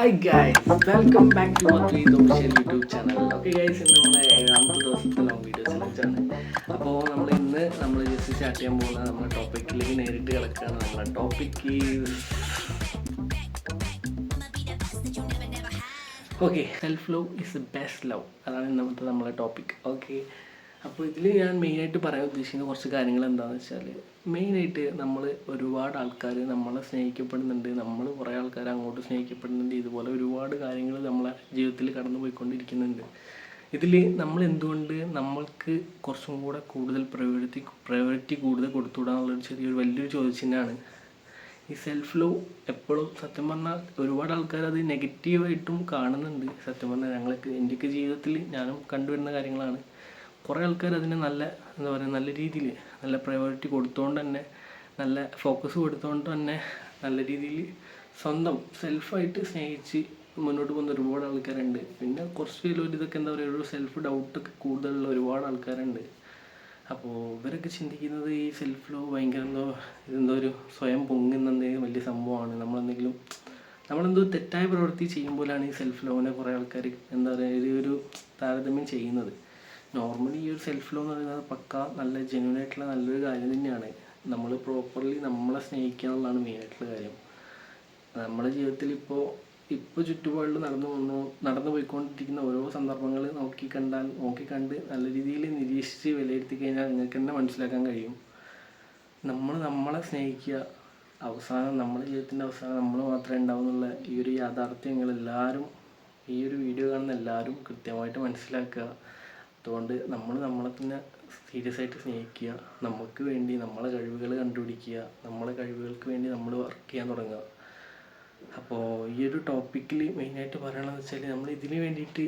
Hi guys, welcome back to Advaith official YouTube channel. Okay guys, ഇന്ന് നമ്മളെ 7ാമത്തെ ദിവസത്തെ long video ചലഞ്ചാണ്. അപ്പോൾ നമ്മൾ ജസ്റ്റ് സ്റ്റാർട്ട് ചെയ്യാൻ പോകുന്ന നമ്മുടെ ടോപ്പിക്കിലേക്ക് നേരിട്ട് കിടക്കുകയാണ്. നമ്മളെ topic okay, self love is the best love. അതാണ് ഇന്നത്തെ നമ്മളെ ടോപ്പിക്. ഓക്കെ, അപ്പോൾ ഇതിൽ ഞാൻ മെയിനായിട്ട് പറയാൻ ഉദ്ദേശിക്കുന്ന കുറച്ച് കാര്യങ്ങൾ എന്താണെന്ന് വെച്ചാൽ, മെയിനായിട്ട് നമ്മൾ ഒരുപാട് ആൾക്കാർ നമ്മളെ സ്നേഹിക്കപ്പെടുന്നുണ്ട്, നമ്മൾ കുറേ ആൾക്കാർ അങ്ങോട്ട് സ്നേഹിക്കപ്പെടുന്നുണ്ട്. ഇതുപോലെ ഒരുപാട് കാര്യങ്ങൾ നമ്മളെ ജീവിതത്തിൽ കടന്നു പോയിക്കൊണ്ടിരിക്കുന്നുണ്ട്. ഇതിൽ നമ്മൾ എന്തുകൊണ്ട് നമ്മൾക്ക് കുറച്ചും കൂടെ കൂടുതൽ പ്രയോറിറ്റി കൂടുതൽ കൊടുത്തുവിടാന്നുള്ളൊരു ചെറിയൊരു വലിയൊരു ചോദ്യചിഹ്നമാണ്. ഈ സെൽഫ് ലവ് എപ്പോഴും സത്യം പറഞ്ഞാൽ ഒരുപാട് ആൾക്കാർ അത് നെഗറ്റീവായിട്ടും കാണുന്നുണ്ട്. സത്യം പറഞ്ഞാൽ എൻ്റെയൊക്കെ ജീവിതത്തിൽ ഞാനും കണ്ടുവരുന്ന കാര്യങ്ങളാണ്. കുറേ ആൾക്കാർ അതിനെ നല്ല രീതിയിൽ നല്ല പ്രയോറിറ്റി കൊടുത്തുകൊണ്ട് തന്നെ, നല്ല ഫോക്കസ് കൊടുത്തുകൊണ്ട് തന്നെ നല്ല രീതിയിൽ സ്വന്തം സെൽഫായിട്ട് സ്നേഹിച്ച് മുന്നോട്ട് പോകുന്ന ഒരുപാട് ആൾക്കാരുണ്ട്. പിന്നെ കുറച്ച് ഇതൊക്കെ ഒരു സെൽഫ് ഡൗട്ടൊക്കെ കൂടുതലുള്ള ഒരുപാട് ആൾക്കാരുണ്ട്. അപ്പോൾ ഇവരൊക്കെ ചിന്തിക്കുന്നത് ഈ സെൽഫ് ലവ് ഭയങ്കര ഇതെന്തോ ഒരു സ്വയം പൊങ്ങുന്ന എന്തെങ്കിലും വലിയ സംഭവമാണ്. നമ്മളെന്തോ തെറ്റായ പ്രവൃത്തി ചെയ്യുമ്പോഴാണ് ഈ സെൽഫ് ലവിനെ കുറേ ആൾക്കാർ ഒരു താരതമ്യം ചെയ്യുന്നത്. നോർമലി ഈ ഒരു സെൽഫ് ലവ് എന്ന് പറയുന്നത് പക്ക നല്ല ജെന്യൂൻ ആയിട്ടുള്ള നല്ലൊരു കാര്യം തന്നെയാണ്. നമ്മൾ പ്രോപ്പർലി നമ്മളെ സ്നേഹിക്കുക എന്നുള്ളതാണ് മെയിനായിട്ടുള്ള കാര്യം. നമ്മുടെ ജീവിതത്തിൽ ഇപ്പോൾ ചുറ്റുപാടിൽ നടന്നു പോയിക്കൊണ്ടിരിക്കുന്ന ഓരോ സന്ദർഭങ്ങൾ നോക്കിക്കണ്ട് നല്ല രീതിയിൽ നിരീക്ഷിച്ച് വിലയിരുത്തി കഴിഞ്ഞാൽ നിങ്ങൾക്ക് തന്നെ മനസ്സിലാക്കാൻ കഴിയും. നമ്മളെ സ്നേഹിക്കുക, നമ്മുടെ ജീവിതത്തിൻ്റെ അവസാനം നമ്മൾ മാത്രമേ ഉണ്ടാവുന്നുള്ള ഈ ഒരു യാഥാർത്ഥ്യം നിങ്ങളെല്ലാവരും, ഈ ഒരു വീഡിയോ കാണുന്ന എല്ലാവരും കൃത്യമായിട്ട് മനസ്സിലാക്കുക. അതുകൊണ്ട് നമ്മളെ തന്നെ സീരിയസ് ആയിട്ട് സ്നേഹിക്കുക, നമുക്ക് വേണ്ടി നമ്മളെ കഴിവുകൾ കണ്ടുപിടിക്കുക, നമ്മളെ കഴിവുകൾക്ക് വേണ്ടി നമ്മൾ വർക്ക് ചെയ്യാൻ തുടങ്ങുക. അപ്പോൾ ഈ ഒരു ടോപ്പിക്കിൽ മെയിനായിട്ട് പറയണമെന്ന് വെച്ചാൽ, നമ്മൾ ഇതിന് വേണ്ടിയിട്ട്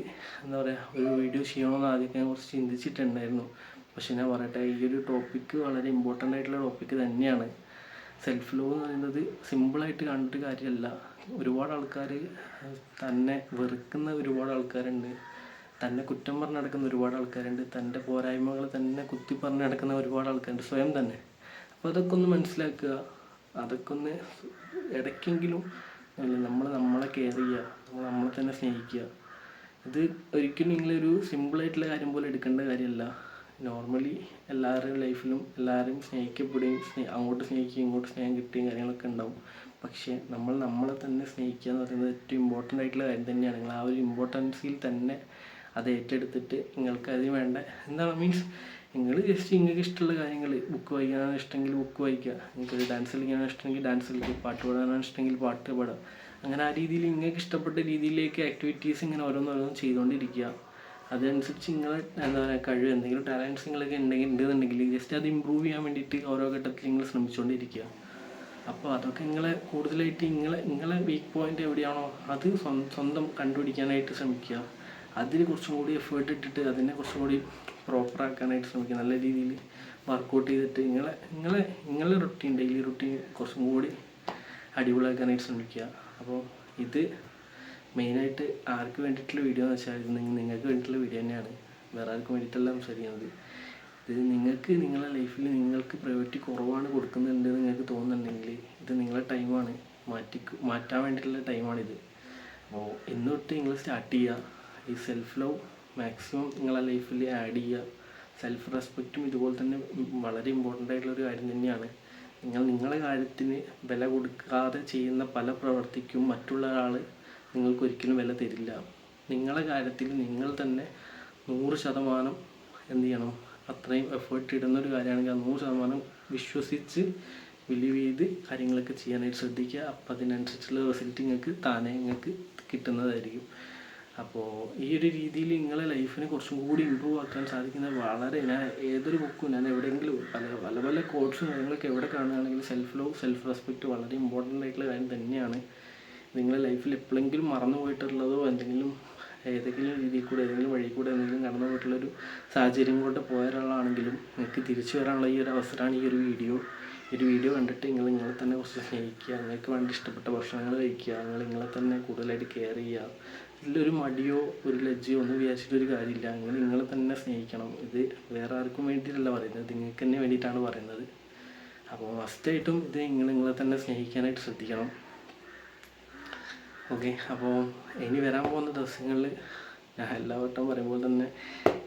ഒരു വീഡിയോ ചെയ്യണമെന്ന് ആദ്യമൊക്കെ ഞാൻ കുറച്ച് ചിന്തിച്ചിട്ടുണ്ടായിരുന്നു. പക്ഷെ ഞാൻ പറയട്ടെ, ഈ ഒരു ടോപ്പിക്ക് വളരെ ഇമ്പോർട്ടൻ്റ് ആയിട്ടുള്ള ടോപ്പിക്ക് തന്നെയാണ്. സെൽഫ് ലവ് എന്ന് പറയുന്നത് സിമ്പിളായിട്ട് കണ്ടിട്ട് കാര്യമല്ല. ഒരുപാട് ആൾക്കാർ തന്നെ വെറുക്കുന്ന ഒരുപാട് ആൾക്കാരുണ്ട്, തന്നെ കുറ്റം പറഞ്ഞ് നടക്കുന്ന ഒരുപാട് ആൾക്കാരുണ്ട്, തൻ്റെ പോരായ്മകൾ തന്നെ കുത്തി പറഞ്ഞ് നടക്കുന്ന ഒരുപാട് ആൾക്കാരുണ്ട് സ്വയം തന്നെ. അപ്പോൾ അതൊക്കെ ഒന്ന് മനസ്സിലാക്കുക, അതൊക്കെ ഒന്ന് ഇടയ്ക്കെങ്കിലും നമ്മളെ കെയർ ചെയ്യുക, നമ്മളെ തന്നെ സ്നേഹിക്കുക. ഇത് ഒരിക്കലും നിങ്ങളൊരു സിമ്പിളായിട്ടുള്ള കാര്യം പോലെ എടുക്കേണ്ട കാര്യമല്ല. നോർമലി എല്ലാവരുടെയും ലൈഫിലും എല്ലാവരും സ്നേഹിക്കപ്പെടുകയും അങ്ങോട്ട് സ്നേഹിക്കുകയും ഇങ്ങോട്ട് സ്നേഹം കിട്ടുകയും കാര്യങ്ങളൊക്കെ ഉണ്ടാവും. പക്ഷേ നമ്മളെ തന്നെ സ്നേഹിക്കുക എന്ന് പറയുന്നത് ഏറ്റവും ഇമ്പോർട്ടൻ്റ് ആയിട്ടുള്ള കാര്യം തന്നെയാണ്. നിങ്ങൾ ആ ഒരു ഇമ്പോർട്ടൻസിൽ തന്നെ അത് ഏറ്റെടുത്തിട്ട് നിങ്ങൾക്ക് അതിന് വേണ്ട നിങ്ങൾ ജസ്റ്റ് നിങ്ങൾക്ക് ഇഷ്ടമുള്ള കാര്യങ്ങൾ, ബുക്ക് വായിക്കാനാണ് ഇഷ്ടമെങ്കിൽ ബുക്ക് വായിക്കുക, നിങ്ങൾക്ക് ഡാൻസ് കളിക്കാനാണ് ഇഷ്ടമെങ്കിൽ ഡാൻസ് കളിക്കുക, പാട്ട് പാടാനാണ് ഇഷ്ടമെങ്കിൽ പാട്ട് പാടുക. അങ്ങനെ ആ രീതിയിൽ നിങ്ങൾക്ക് ഇഷ്ടപ്പെട്ട രീതിയിലേക്ക് ആക്ടിവിറ്റീസ് ഇങ്ങനെ ഓരോന്നോരോന്നും ചെയ്തുകൊണ്ടിരിക്കുക. അതനുസരിച്ച് നിങ്ങളെ കഴിവ്, എന്തെങ്കിലും ടാലൻറ്റ്സ് നിങ്ങളൊക്കെ ഉണ്ടെന്നുണ്ടെങ്കിൽ ജസ്റ്റ് അത് ഇമ്പ്രൂവ് ചെയ്യാൻ വേണ്ടിയിട്ട് ഓരോ ഘട്ടത്തിൽ നിങ്ങൾ ശ്രമിച്ചുകൊണ്ടിരിക്കുക. അപ്പോൾ അതൊക്കെ കൂടുതലായിട്ട് നിങ്ങളെ വീക്ക് പോയിൻ്റ് എവിടെയാണോ അത് സ്വന്തം കണ്ടുപിടിക്കാനായിട്ട് ശ്രമിക്കുക. അതിൽ കുറച്ചും കൂടി എഫേർട്ട് ഇട്ടിട്ട് അതിനെ കുറച്ചും കൂടി പ്രോപ്പറാക്കാനായിട്ട് ശ്രമിക്കുക. നല്ല രീതിയിൽ വർക്കൗട്ട് ചെയ്തിട്ട് നിങ്ങളെ ഡെയിലി റുട്ടീൻ കുറച്ചും കൂടി അടിപൊളിയാക്കാനായിട്ട് ശ്രമിക്കുക. അപ്പോൾ ഇത് മെയിനായിട്ട് ആർക്ക് വേണ്ടിയിട്ടുള്ള വീഡിയോ എന്ന് വെച്ചാൽ, നിങ്ങൾക്ക് വേണ്ടിയിട്ടുള്ള വീഡിയോ തന്നെയാണ്, വേറെ ആർക്കും വേണ്ടിയിട്ടല്ല സംസാരിക്കുന്നത്. ഇത് നിങ്ങളുടെ ലൈഫിൽ നിങ്ങൾക്ക് പ്രയോറിറ്റി കുറവാണ് കൊടുക്കുന്നുണ്ട് നിങ്ങൾക്ക് തോന്നുന്നുണ്ടെങ്കിൽ ഇത് നിങ്ങളുടെ ടൈമാണ്, മാറ്റാൻ വേണ്ടിയിട്ടുള്ള ടൈമാണിത്. അപ്പോൾ ഇന്ന് തൊട്ട് നിങ്ങൾ സ്റ്റാർട്ട് ചെയ്യുക. ഈ സെൽഫ് ലവ് മാക്സിമം നിങ്ങളെ ലൈഫിൽ ആഡ് ചെയ്യുക. സെൽഫ് റെസ്പെക്റ്റും ഇതുപോലെ തന്നെ വളരെ ഇമ്പോർട്ടൻ്റ് ആയിട്ടുള്ളൊരു കാര്യം തന്നെയാണ്. നിങ്ങളുടെ കാര്യത്തിന് വില കൊടുക്കാതെ ചെയ്യുന്ന പല പ്രവർത്തിക്കും മറ്റുള്ള ഒരാൾ നിങ്ങൾക്കൊരിക്കലും വില തരില്ല. നിങ്ങളുടെ കാര്യത്തിൽ നിങ്ങൾ തന്നെ 100% എന്ത് ചെയ്യണം, അത്രയും എഫേർട്ട് ഇടുന്നൊരു കാര്യമാണെങ്കിൽ ആ 100% വിശ്വസിച്ച് ബിലീവ് ചെയ്ത് കാര്യങ്ങളൊക്കെ ചെയ്യാനായിട്ട് ശ്രദ്ധിക്കുക. അപ്പോൾ അതിനനുസരിച്ചുള്ള റിസൾട്ട് നിങ്ങൾക്ക് കിട്ടുന്നതായിരിക്കും. അപ്പോൾ ഈ ഒരു രീതിയിൽ നിങ്ങളെ ലൈഫിനെ കുറച്ചും കൂടി ഇമ്പ്രൂവ് ആക്കാൻ സാധിക്കുന്നത് ഞാൻ ഏതൊരു ബുക്കും, ഞാൻ എവിടെയെങ്കിലും പല കോഴ്സും കാര്യങ്ങളൊക്കെ എവിടെ കാണുകയാണെങ്കിൽ സെൽഫ് ലവ്, സെൽഫ് റെസ്പെക്റ്റ് വളരെ ഇമ്പോർട്ടൻ്റ് ആയിട്ടുള്ള കാര്യം തന്നെയാണ്. നിങ്ങളുടെ ലൈഫിൽ എപ്പോഴെങ്കിലും മറന്നു പോയിട്ടുള്ളതോ ഏതെങ്കിലും രീതിയിൽ കൂടെ ഏതെങ്കിലും വഴി കൂടെ എന്തെങ്കിലും കടന്നു പോയിട്ടുള്ളൊരു സാഹചര്യം കൊണ്ട് പോയ ഒരാളാണെങ്കിലും നിങ്ങൾക്ക് തിരിച്ചു വരാനുള്ള ഈ ഒരു അവസരമാണ് ഈ ഒരു വീഡിയോ കണ്ടിട്ട് നിങ്ങളെ തന്നെ കുറച്ച് സ്നേഹിക്കുക, നിങ്ങൾക്ക് വേണ്ടി ഇഷ്ടപ്പെട്ട ഭക്ഷണങ്ങൾ കഴിക്കുക, നിങ്ങളെ തന്നെ കൂടുതലായിട്ട് കെയർ ചെയ്യുക. ഇതിലൊരു മടിയോ ഒരു ലജ്ജയോ ഒന്നും വിചാരിച്ചിട്ടൊരു കാര്യമില്ല. നിങ്ങളെ തന്നെ സ്നേഹിക്കണം. ഇത് വേറെ ആർക്കും വേണ്ടിയിട്ടല്ല പറയുന്നത്, നിങ്ങൾക്ക് തന്നെ വേണ്ടിയിട്ടാണ് പറയുന്നത്. അപ്പോൾ മസ്റ്റായിട്ടും ഇത് നിങ്ങളെ തന്നെ സ്നേഹിക്കാനായിട്ട് ശ്രദ്ധിക്കണം. ഓക്കെ, അപ്പോൾ ഇനി വരാൻ പോകുന്ന ദിവസങ്ങളിൽ ഞാൻ എല്ലാ വട്ടം പറയുമ്പോൾ തന്നെ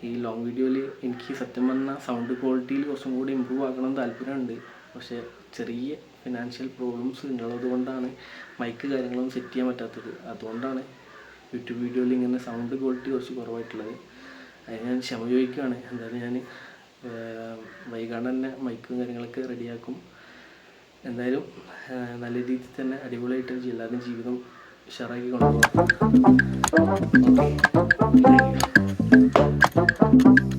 ഈ ലോങ് വീഡിയോയിൽ എനിക്ക് സത്യം പറഞ്ഞാൽ സൗണ്ട് ക്വാളിറ്റിയിൽ കുറച്ചും കൂടി ഇമ്പ്രൂവ് ആക്കണം താല്പര്യമുണ്ട്. പക്ഷേ ചെറിയ ഫിനാൻഷ്യൽ പ്രോബ്ലംസ് ഉള്ളത് കൊണ്ടാണ് മൈക്ക് കാര്യങ്ങളൊന്നും സെറ്റ് ചെയ്യാൻ പറ്റാത്തത്. അതുകൊണ്ടാണ് യൂട്യൂബ് വീഡിയോയിൽ ഇങ്ങനെ സൗണ്ട് ക്വാളിറ്റി കുറച്ച് കുറവായിട്ടുള്ളത്. അതിന് ഞാൻ ക്ഷമ ചോദിക്കുകയാണ്. എന്തായാലും ഞാൻ വൈകാണ്ട് തന്നെ മൈക്കും കാര്യങ്ങളൊക്കെ റെഡിയാക്കും. എന്തായാലും നല്ല രീതിയിൽ തന്നെ അടിപൊളിയായിട്ട് എല്ലാവരും ജീവിതം ഉഷാറാക്കി കൊണ്ടുപോകാം. Okay, thank you.